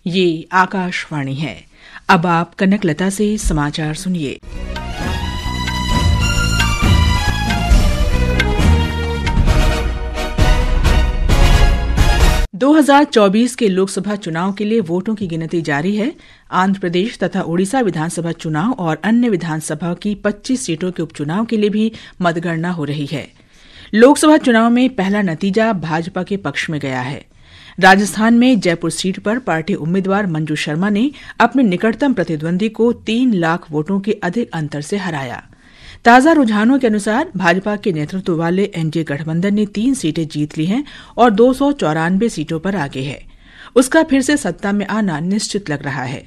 ये आकाशवाणी है। अब आप कनकलता से समाचार सुनिए। – 2024 के लोकसभा चुनाव के लिए वोटों की गिनती जारी है। आंध्र प्रदेश तथा ओडिशा विधानसभा चुनाव और अन्य विधानसभा की 25 सीटों के उपचुनाव के लिए भी मतगणना हो रही है। लोकसभा चुनाव में पहला नतीजा भाजपा के पक्ष में गया है। राजस्थान में जयपुर सीट पर पार्टी उम्मीदवार मंजू शर्मा ने अपने निकटतम प्रतिद्वंदी को 3 लाख वोटों के अधिक अंतर से हराया। ताजा रुझानों के अनुसार भाजपा के नेतृत्व वाले एनडीए गठबंधन ने 3 सीटें जीत ली हैं और 294 सीटों पर आगे है। उसका फिर से सत्ता में आना निश्चित लग रहा है।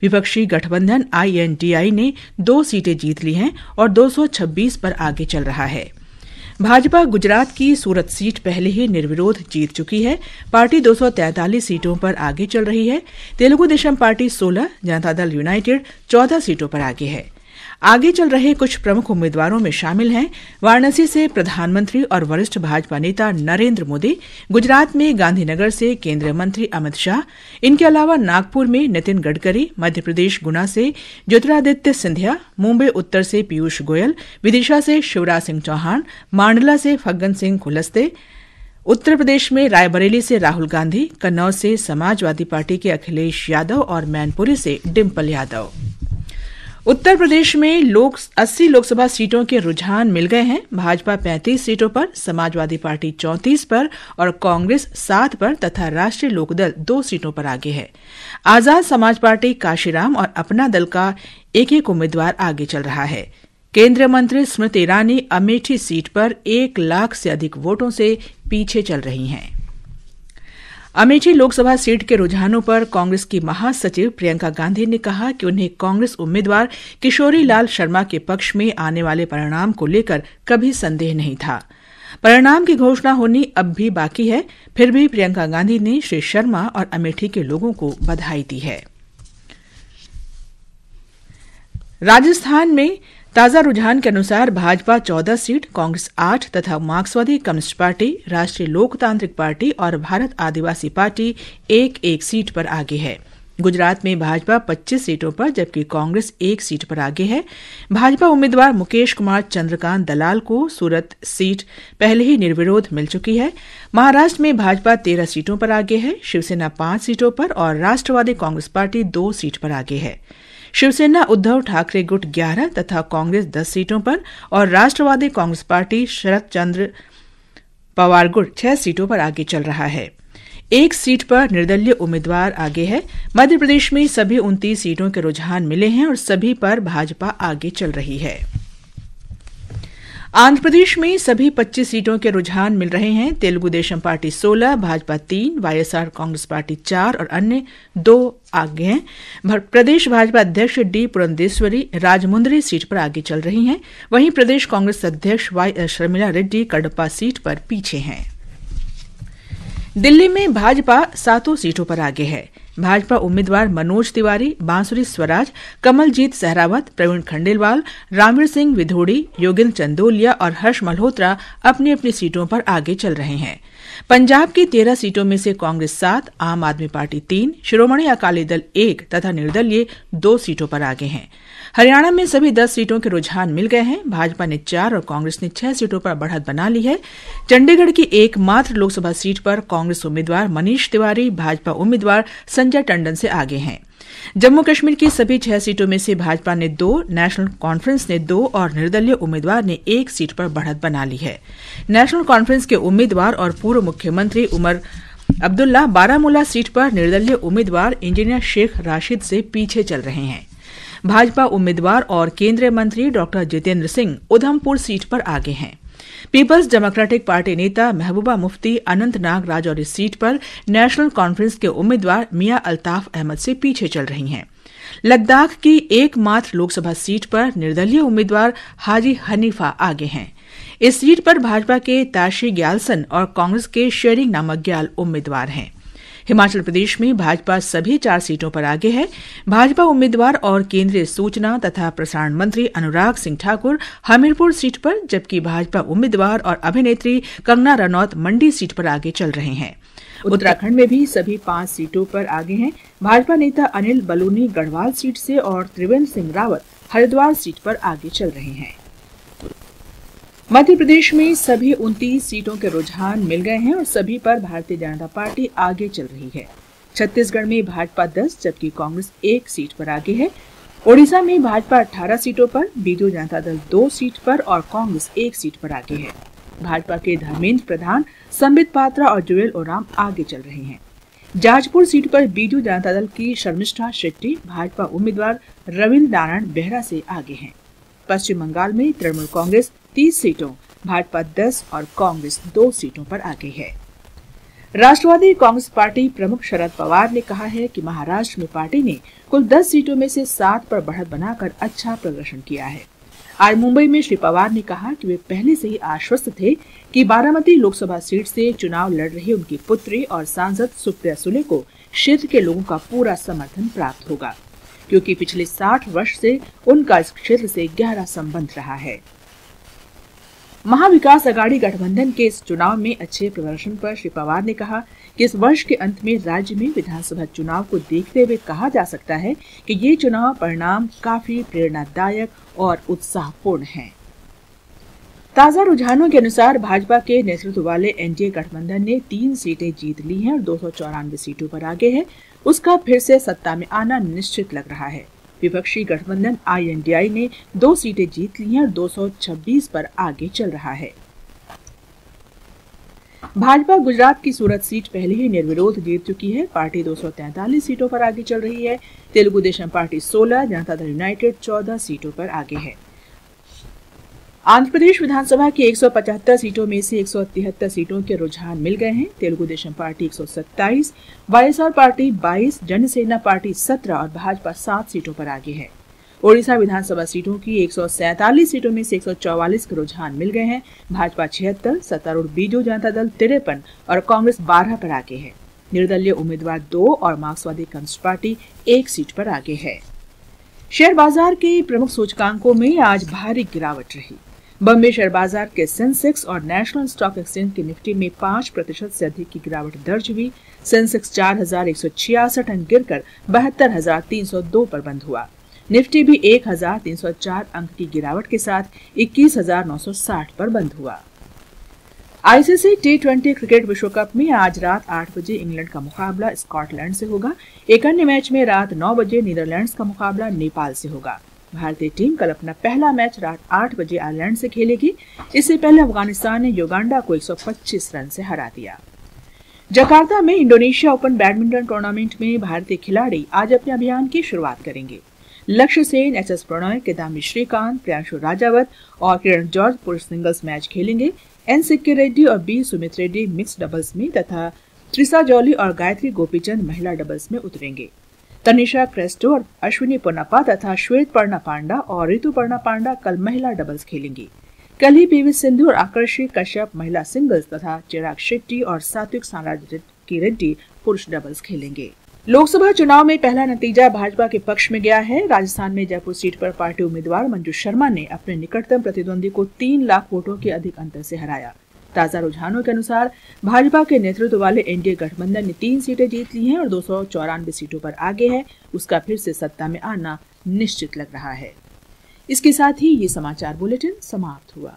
विपक्षी गठबंधन INDI ने 2 सीटें जीत ली हैं और 226 पर आगे चल रहा है। भाजपा गुजरात की सूरत सीट पहले ही निर्विरोध जीत चुकी है। पार्टी 243 सीटों पर आगे चल रही है। तेलुगु देशम पार्टी 16, जनता दल यूनाइटेड 14 सीटों पर आगे है। आगे चल रहे कुछ प्रमुख उम्मीदवारों में शामिल हैं वाराणसी से प्रधानमंत्री और वरिष्ठ भाजपा नेता नरेंद्र मोदी, गुजरात में गांधीनगर से केंद्रीय मंत्री अमित शाह, इनके अलावा नागपुर में नितिन गडकरी, मध्य प्रदेश गुना से ज्योतिरादित्य सिंधिया, मुंबई उत्तर से पीयूष गोयल, विदिशा से शिवराज सिंह चौहान, मांडला से फग्गन सिंह कुलस्ते, उत्तर प्रदेश में रायबरेली से राहुल गांधी, कन्नौज से समाजवादी पार्टी के अखिलेश यादव और मैनपुरी से डिम्पल यादव। उत्तर प्रदेश में 80 लोकसभा सीटों के रुझान मिल गए हैं। भाजपा 35 सीटों पर, समाजवादी पार्टी 34 पर और कांग्रेस 7 पर तथा राष्ट्रीय लोकदल 2 सीटों पर आगे है। आजाद समाज पार्टी, काशीराम और अपना दल का एक उम्मीदवार आगे चल रहा है। केंद्रीय मंत्री स्मृति ईरानी अमेठी सीट पर 1 लाख से अधिक वोटों से पीछे चल रही हैं। अमेठी लोकसभा सीट के रुझानों पर कांग्रेस की महासचिव प्रियंका गांधी ने कहा कि उन्हें कांग्रेस उम्मीदवार किशोरी लाल शर्मा के पक्ष में आने वाले परिणाम को लेकर कभी संदेह नहीं था। परिणाम की घोषणा होनी अब भी बाकी है। फिर भी प्रियंका गांधी ने श्री शर्मा और अमेठी के लोगों को बधाई दी है। राजस्थान में ताजा रुझान के अनुसार भाजपा 14 सीट, कांग्रेस 8 तथा मार्क्सवादी कम्युनिस्ट पार्टी, राष्ट्रीय लोकतांत्रिक पार्टी और भारत आदिवासी पार्टी 1-1 सीट पर आगे है। गुजरात में भाजपा 25 सीटों पर जबकि कांग्रेस 1 सीट पर आगे है। भाजपा उम्मीदवार मुकेश कुमार चंद्रकांत दलाल को सूरत सीट पहले ही निर्विरोध मिल चुकी है। महाराष्ट्र में भाजपा 13 सीटों पर आगे है। शिवसेना 5 सीटों पर और राष्ट्रवादी कांग्रेस पार्टी 2 सीट पर आगे है। शिवसेना उद्धव ठाकरे गुट 11 तथा कांग्रेस 10 सीटों पर और राष्ट्रवादी कांग्रेस पार्टी शरद चंद्र पवार गुट 6 सीटों पर आगे चल रहा है। 1 सीट पर निर्दलीय उम्मीदवार आगे है। मध्य प्रदेश में सभी 29 सीटों के रुझान मिले हैं और सभी पर भाजपा आगे चल रही है। आंध्र प्रदेश में सभी 25 सीटों के रुझान मिल रहे हैं। Telugu Desam party 16, Bhajpa 3, YSR Congress party 4 और अन्य 2 आगे हैं। प्रदेश भाजपा अध्यक्ष डी पुरंदेश्वरी राजमुंद्री सीट पर आगे चल रही हैं। वहीं प्रदेश कांग्रेस अध्यक्ष YS शर्मिला रेड्डी कडप्पा सीट पर पीछे हैं। दिल्ली में भाजपा 7 सीटों पर आगे है। भाजपा उम्मीदवार मनोज तिवारी, बांसुरी स्वराज, कमलजीत सहरावत, प्रवीण खंडेलवाल, रामवीर सिंह विधोड़ी, योगेंद्र चंदोलिया और हर्ष मल्होत्रा अपनी अपनी सीटों पर आगे चल रहे हैं। पंजाब की 13 सीटों में से कांग्रेस 7, आम आदमी पार्टी 3, शिरोमणि अकाली दल 1 तथा निर्दलीय 2 सीटों पर आगे हैं। हरियाणा में सभी 10 सीटों के रुझान मिल गए हैं। भाजपा ने 4 और कांग्रेस ने 6 सीटों पर बढ़त बना ली है। चंडीगढ़ की एकमात्र लोकसभा सीट पर कांग्रेस उम्मीदवार मनीष तिवारी भाजपा उम्मीदवार संजय टंडन से आगे हैं। जम्मू कश्मीर की सभी 6 सीटों में से भाजपा ने 2, नेशनल कॉन्फ्रेंस ने 2 और निर्दलीय उम्मीदवार ने 1 सीट पर बढ़त बना ली है। नेशनल कॉन्फ्रेंस के उम्मीदवार और पूर्व मुख्यमंत्री उमर अब्दुल्ला बारामूला सीट पर निर्दलीय उम्मीदवार इंजीनियर शेख राशिद से पीछे चल रहे हैं। भाजपा उम्मीदवार और केंद्रीय मंत्री डॉक्टर जितेंद्र सिंह उधमपुर सीट पर आगे हैं। पीपल्स डेमोक्रेटिक पार्टी नेता महबूबा मुफ्ती अनंतनाग राजौरी सीट पर नेशनल कॉन्फ्रेंस के उम्मीदवार मियां अल्ताफ अहमद से पीछे चल रही हैं। लद्दाख की एकमात्र लोकसभा सीट पर निर्दलीय उम्मीदवार हाजी हनीफा आगे हैं। इस सीट पर भाजपा के ताशी ग्यालसन और कांग्रेस के शेरिंग नामग्याल उम्मीदवार हैं। हिमाचल प्रदेश में भाजपा सभी 4 सीटों पर आगे है। भाजपा उम्मीदवार और केंद्रीय सूचना तथा प्रसारण मंत्री अनुराग सिंह ठाकुर हमीरपुर सीट पर, जबकि भाजपा उम्मीदवार और अभिनेत्री कंगना रनौत मंडी सीट पर आगे चल रहे हैं। उत्तराखंड में भी सभी 5 सीटों पर आगे हैं। भाजपा नेता अनिल बलूनी गढ़वाल सीट से और त्रिवेंद्र सिंह रावत हरिद्वार सीट पर आगे चल रहे हैं। मध्य प्रदेश में सभी 29 सीटों के रुझान मिल गए हैं और सभी पर भारतीय जनता पार्टी आगे चल रही है। छत्तीसगढ़ में भाजपा 10 जबकि कांग्रेस 1 सीट पर आगे है। ओडिशा में भाजपा 18 सीटों पर, बीजू जनता दल 2 सीट पर और कांग्रेस 1 सीट पर आगे है। भाजपा के धर्मेंद्र प्रधान, संबित पात्रा और जुएल ओराम आगे चल रहे हैं। जाजपुर सीट पर बीजू जनता दल की शर्मिष्ठा शेट्टी भाजपा उम्मीदवार रविंद्र नारायण बेहरा से आगे हैं। पश्चिम बंगाल में तृणमूल कांग्रेस 30 सीटों, भाजपा 10 और कांग्रेस 2 सीटों पर आगे है। राष्ट्रवादी कांग्रेस पार्टी प्रमुख शरद पवार ने कहा है कि महाराष्ट्र में पार्टी ने कुल 10 सीटों में से 7 पर बढ़त बनाकर अच्छा प्रदर्शन किया है। आज मुंबई में श्री पवार ने कहा कि वे पहले से ही आश्वस्त थे कि बारामती लोकसभा सीट से चुनाव लड़ रही उनकी पुत्री और सांसद सुप्रिया सुले को क्षेत्र के लोगों का पूरा समर्थन प्राप्त होगा, क्योंकि पिछले 60 वर्ष से उनका इस क्षेत्र से गहरा संबंध रहा है। महाविकास अघाड़ी गठबंधन के इस चुनाव में अच्छे प्रदर्शन पर श्री पवार ने कहा कि इस वर्ष के अंत में राज्य में विधानसभा चुनाव को देखते हुए कहा जा सकता है कि ये चुनाव परिणाम काफी प्रेरणादायक और उत्साहपूर्ण हैं। ताजा रुझानों के अनुसार भाजपा के नेतृत्व वाले एनडीए गठबंधन ने 3 सीटें जीत ली हैं और 294 सीटों पर आगे है। उसका फिर से सत्ता में आना निश्चित लग रहा है। विपक्षी गठबंधन INDI ने 2 सीटें जीत ली हैं और 226 पर आगे चल रहा है। भाजपा गुजरात की सूरत सीट पहले ही निर्विरोध जीत चुकी है। पार्टी 243 सीटों पर आगे चल रही है। तेलुगु देशम पार्टी 16, जनता दल यूनाइटेड 14 सीटों पर आगे है। आंध्र प्रदेश विधानसभा की 175 सीटों में से 173 सीटों के रुझान मिल गए हैं। Telugu Desam party 127, YSR party 22, Jana Sena party 17 और भाजपा 7 सीटों पर आगे है। ओडिशा विधानसभा सीटों की 147 सीटों में से 144 के रुझान मिल गए हैं। भाजपा 76, सत्तारूढ़ बीजू जनता दल 53 और कांग्रेस 12 पर आगे है। निर्दलीय उम्मीदवार 2 और मार्क्सवादी कम्युनिस्ट पार्टी 1 सीट पर आगे है। शेयर बाजार के प्रमुख सूचकांकों में आज भारी गिरावट रही। बॉम्बे शेयर बाजार के सेंसेक्स और नेशनल स्टॉक एक्सचेंज के निफ्टी में 5% से अधिक की गिरावट दर्ज हुई। सेंसेक्स 4166 अंक गिरकर 72,302 पर बंद हुआ। निफ्टी भी 1,304 अंक की गिरावट के साथ 21,960 पर बंद हुआ। आईसीसी T20 क्रिकेट विश्व कप में आज रात 8 बजे इंग्लैंड का मुकाबला स्कॉटलैंड से होगा। एक अन्य मैच में रात 9 बजे नीदरलैंड्स का मुकाबला नेपाल से होगा। भारतीय टीम कल अपना पहला मैच रात 8 बजे आयरलैंड से खेलेगी। इससे पहले अफगानिस्तान ने युगांडा को 125 रन से हरा दिया। जकार्ता में इंडोनेशिया ओपन बैडमिंटन टूर्नामेंट में भारतीय खिलाड़ी आज अपने अभियान की शुरुआत करेंगे। लक्ष्य सेन, एचएस प्रणय, किदाम्बी श्रीकांत, प्रियांशु राजावत और किरण जॉर्ज पुरुष सिंगल्स मैच खेलेंगे। एन सिक्की रेड्डी और B Sumeeth Reddy mix doubles में तथा त्रिसा जॉली और गायत्री गोपीचंद महिला डबल्स में उतरेंगे। तनिषा क्रेस्टो और अश्विनी पोन्नाप्पा तथा श्वेत पर्णा पांडा और ऋतु पर्णा पांडा कल महिला डबल्स खेलेंगी। कल ही पीवी सिंधु और आकर्षी कश्यप महिला सिंगल्स तथा चिराग शेट्टी और सात्विक साईराज की रेड्डी पुरुष डबल्स खेलेंगे। लोकसभा चुनाव में पहला नतीजा भाजपा के पक्ष में गया है। राजस्थान में जयपुर सीट पर पार्टी उम्मीदवार मंजू शर्मा ने अपने निकटतम प्रतिद्वंदी को 3 लाख वोटों के अधिक अंतर से हराया। ताजा रुझानों के अनुसार भाजपा के नेतृत्व वाले एनडीए गठबंधन ने 3 सीटें जीत ली हैं और 294 सीटों पर आगे है। उसका फिर से सत्ता में आना निश्चित लग रहा है। इसके साथ ही ये समाचार बुलेटिन समाप्त हुआ।